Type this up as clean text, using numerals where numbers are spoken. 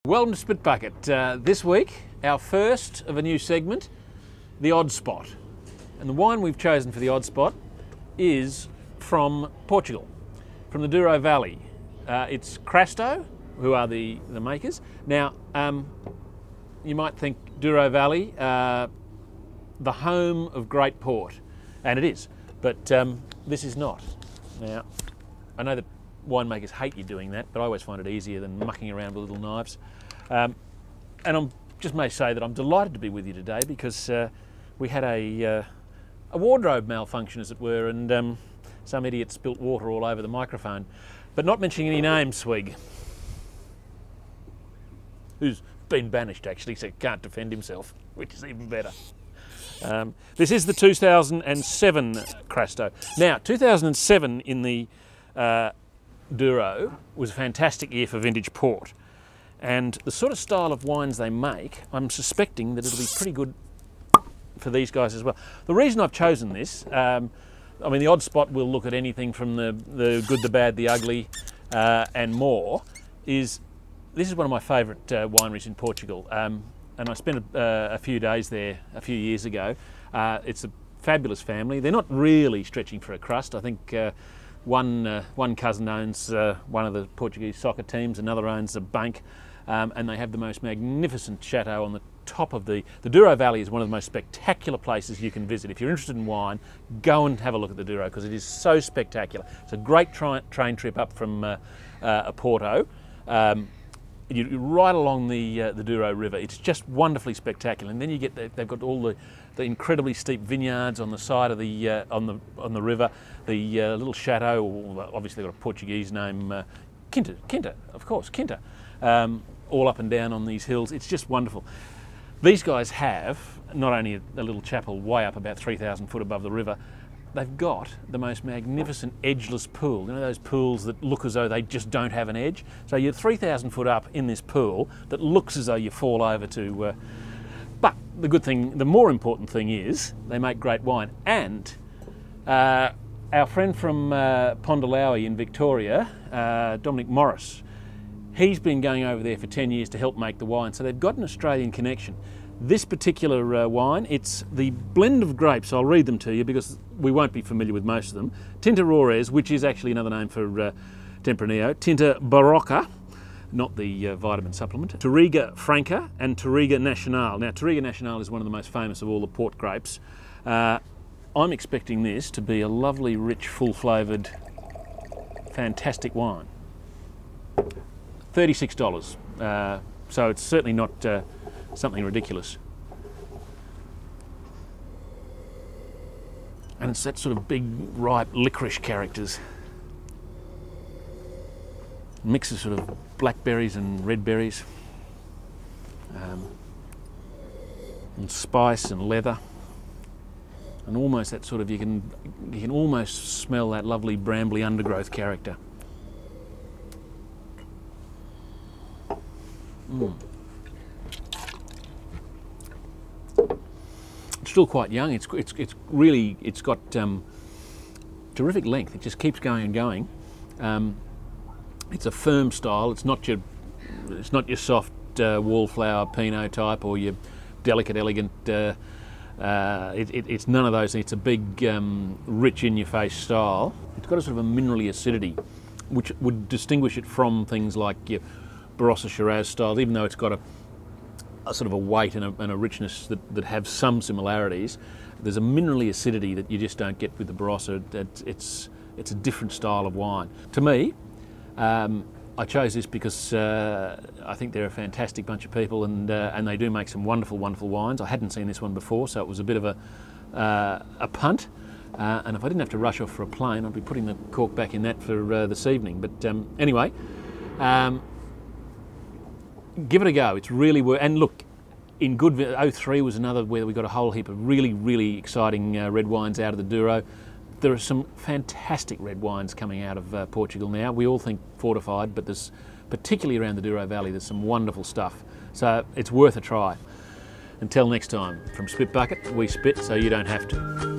Welcome to Spitbucket. This week, our first of a new segment, the odd spot. And the wine we've chosen for the odd spot is from Portugal, from the Douro Valley. It's Crasto, who are the makers. Now, you might think Douro Valley, the home of great port, and it is, but this is not. Now, I know that winemakers hate you doing that, but I always find it easier than mucking around with little knives. And I just may say that I'm delighted to be with you today because we had a wardrobe malfunction, as it were, and some idiot spilt water all over the microphone. But not mentioning any names, Swig, who's been banished actually, so can't defend himself, which is even better. This is the 2007 Crasto. Now, 2007 in the Douro was a fantastic year for vintage port, and the sort of style of wines they make, I'm suspecting that it'll be pretty good for these guys as well. The reason I've chosen this, I mean, the odd spot will look at anything from the good, the bad, the ugly, and more, is this is one of my favourite wineries in Portugal, and I spent a few days there a few years ago. It's a fabulous family. They're not really stretching for a crust. I think one cousin owns one of the Portuguese soccer teams, another owns a bank, and they have the most magnificent chateau on the top of the Douro Valley. Is one of the most spectacular places you can visit. If you're interested in wine, go and have a look at the Douro because it is so spectacular. It's a great train trip up from Porto. You're right along the Douro River. It's just wonderfully spectacular, and then you get they've got all the incredibly steep vineyards on the side of the on the river. The little chateau, obviously got a Portuguese name, Quinta, of course, Quinta, all up and down on these hills. It's just wonderful. These guys have not only a little chapel way up about 3,000 foot above the river. They've got the most magnificent edgeless pool. You know those pools that look as though they just don't have an edge? So you're 3,000 foot up in this pool that looks as though you fall over to... But the good thing, the more important thing is they make great wine. And our friend from Pondalaui in Victoria, Dominic Morris, he's been going over there for 10 years to help make the wine. So they've got an Australian connection. This particular wine, it's the blend of grapes. I'll read them to you because we won't be familiar with most of them. Tinta Rores, which is actually another name for Tempranillo. Tinta Barroca, not the vitamin supplement. Touriga Franca and Touriga Nacional. Now, Touriga Nacional is one of the most famous of all the port grapes. I'm expecting this to be a lovely, rich, full-flavoured, fantastic wine. $36. So it's certainly not something ridiculous. And it's that sort of big, ripe licorice characters. Mix of sort of blackberries and red berries. And spice and leather. And almost that sort of, you can almost smell that lovely brambly undergrowth character. It's still quite young. It's got terrific length. It just keeps going and going. It's a firm style. It's not your soft wallflower Pinot type or your delicate, elegant. It's none of those. It's a big, rich, in-your-face style. It's got a sort of a minerally acidity, which would distinguish it from things like your Barossa Shiraz styles, even though it's got a sort of a weight and a richness that have some similarities. There's a minerally acidity that you just don't get with the Barossa. It's a different style of wine. To me, I chose this because I think they're a fantastic bunch of people, and they do make some wonderful, wonderful wines. I hadn't seen this one before, so it was a bit of a punt. And if I didn't have to rush off for a plane, I'd be putting the cork back in that for this evening. But anyway. Give it a go. It's really worth. And look, in good 03 was another where we got a whole heap of really, really exciting red wines out of the Douro. There are some fantastic red wines coming out of Portugal now. We all think fortified, but there's, particularly around the Douro Valley, there's some wonderful stuff. So it's worth a try. Until next time, from Spitbucket, we spit so you don't have to.